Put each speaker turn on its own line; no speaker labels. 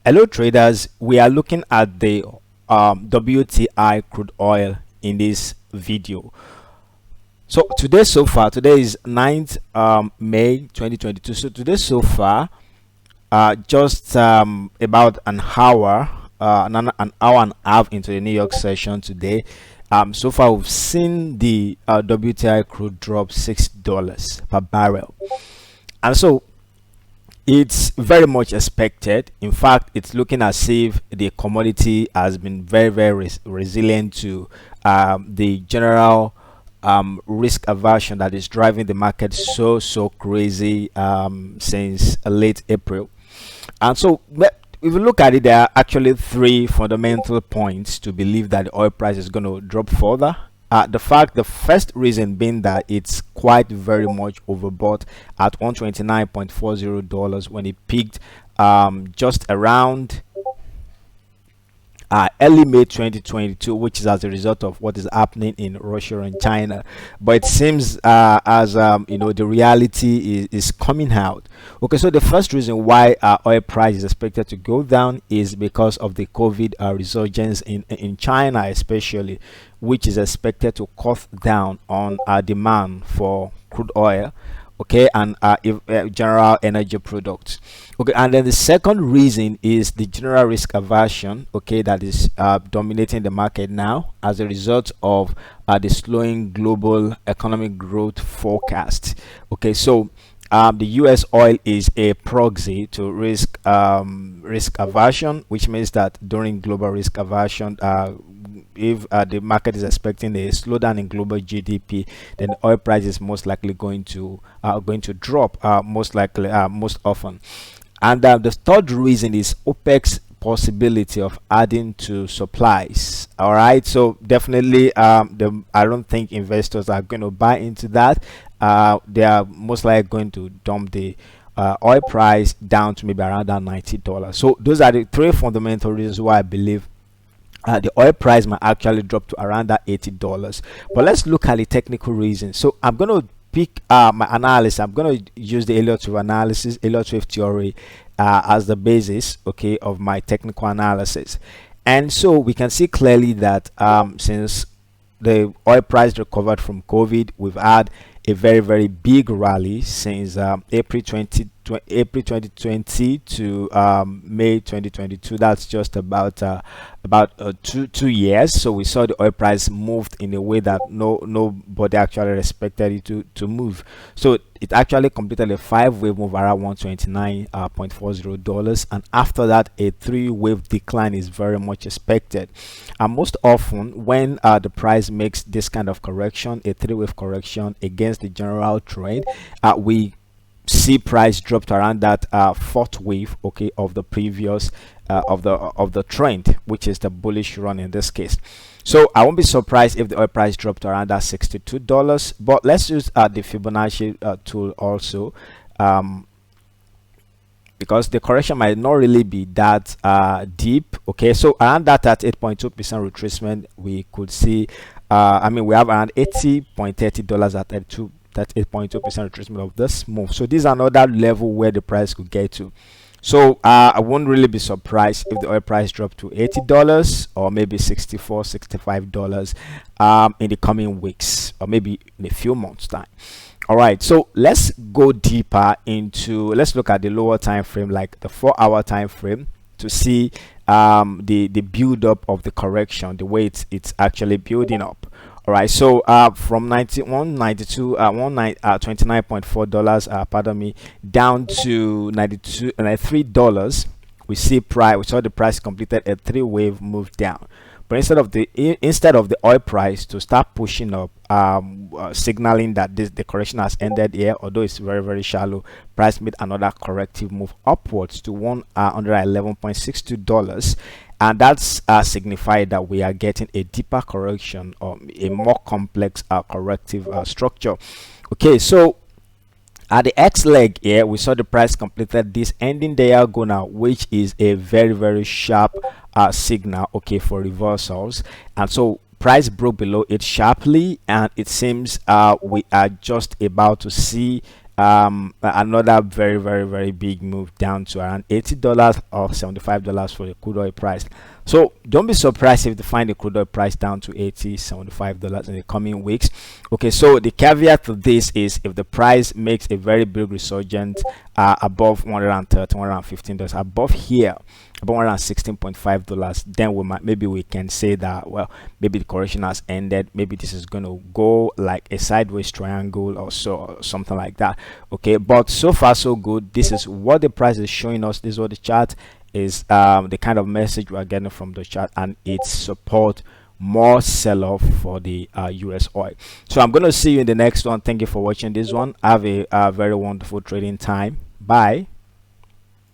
Hello traders, we are looking at the WTI crude oil in this video. So today is 9th May 2022. So today so far, just about an hour, an hour and a half into the New York session today. So far we've seen the WTI crude drop $6 per barrel, and so it's very much expected. In fact, it's looking as if the commodity has been very resilient to the general risk aversion that is driving the market so crazy since late April. And so if you look at it, there are actually three fundamental points to believe that the oil price is going to drop further. The first reason being that it's quite very much overbought at $129.40 when it peaked just around early May 2022, which is as a result of what is happening in Russia and China. But it seems as the reality is coming out. Okay, so the first reason why oil price is expected to go down is because of the COVID resurgence in China, especially, which is expected to cut down on demand for crude oil, okay, and general energy products. Okay, and then the second reason is the general risk aversion, okay, that is dominating the market now as a result of the slowing global economic growth forecast. Okay, so the US oil is a proxy to risk aversion, which means that during global risk aversion, if the market is expecting a slowdown in global GDP, then the oil price is most likely going to drop most often. And the third reason is OPEC's possibility of adding to supplies. All right, so definitely I don't think investors are going to buy into that. They are most likely going to dump the oil price down to maybe around that $90. So those are the three fundamental reasons why I believe the oil price might actually drop to around that $80. But let's look at the technical reasons. So I'm going to pick my analysis. I'm going to use the Elliott wave analysis, Elliott wave theory, as the basis, okay, of my technical analysis. And so we can see clearly that since the oil price recovered from COVID, we've had a very big rally since April 2020 to May 2022. That's just about two years. So we saw the oil price moved in a way that nobody actually expected it to move. So it actually completed a 5-wave move around $129.40, and after that a 3-wave decline is very much expected. And most often when the price makes this kind of correction, a 3-wave correction against the general trend, we see price dropped around that 4th wave, okay, of the previous of the trend, which is the bullish run in this case. So I won't be surprised if the oil price dropped around that $62. But let's use the Fibonacci tool also, because the correction might not really be that deep. Okay, so around that at 8.2% retracement, we could see we have around $80.30 at 8.2% retracement of this move. So this is another level where the price could get to. So I won't really be surprised if the oil price dropped to $80 or maybe $65 in the coming weeks, or maybe in a few months time. All right, so let's go deeper into, let's look at the lower time frame, like the 4-hour time frame, to see the build up of the correction, the way it's actually building up. All right, so from $29.4 pardon me, down to $93, we saw the price completed a 3-wave move down. But instead of the oil price to start pushing up, signaling that the correction has ended here, although it's very shallow, price made another corrective move upwards to $111.62, and that's signified that we are getting a deeper correction, or a more complex corrective structure. Okay, so at the X leg here, we saw the price completed this ending diagonal, which is a very sharp signal, okay, for reversals. And so price broke below it sharply, and it seems we are just about to see another very very big move down to around $80 or $75 for the crude oil price. So don't be surprised if they find the crude oil price down to $75 in the coming weeks. Okay, so the caveat to this is if the price makes a very big resurgence above $130, $115, above here, above $116.5, then we might, maybe we can say that, well, maybe the correction has ended. Maybe this is going to go like a sideways triangle or so, or something like that. Okay, but so far so good. This is what the price is showing us. This is what the chart is, the kind of message we are getting from the chart, and it support more sell-off for the US oil. So I'm going to see you in the next one. Thank you for watching this one. Have a very wonderful trading time. Bye.